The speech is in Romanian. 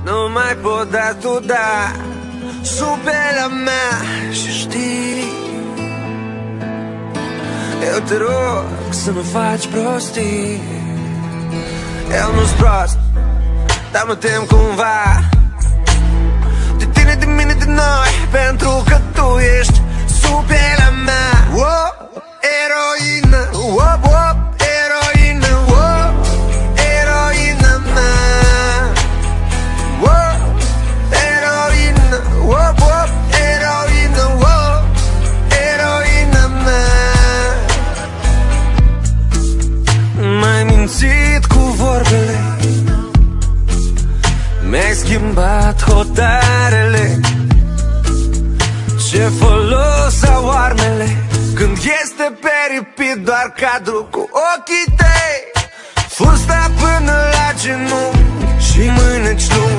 Nu mai pot da tu da sub pielea mea și știi, eu te rog să nu faci prostii. Eu nu-s prost, dar mă tem cumva de tine, de mine, de noi, pentru că tu ești sub pielea mea. Oh, eroină, oh, oh, eroină, oh, eroină mea. Oh, eroină, oh, oh, eroină, oh, eroină mea. M-ai mințit cu vorbele, mi-ai schimbat hotarele. Ce folos au armele când este peripit doar cadru cu ochii tăi? Fusta până la genunchi și mâneci lungi.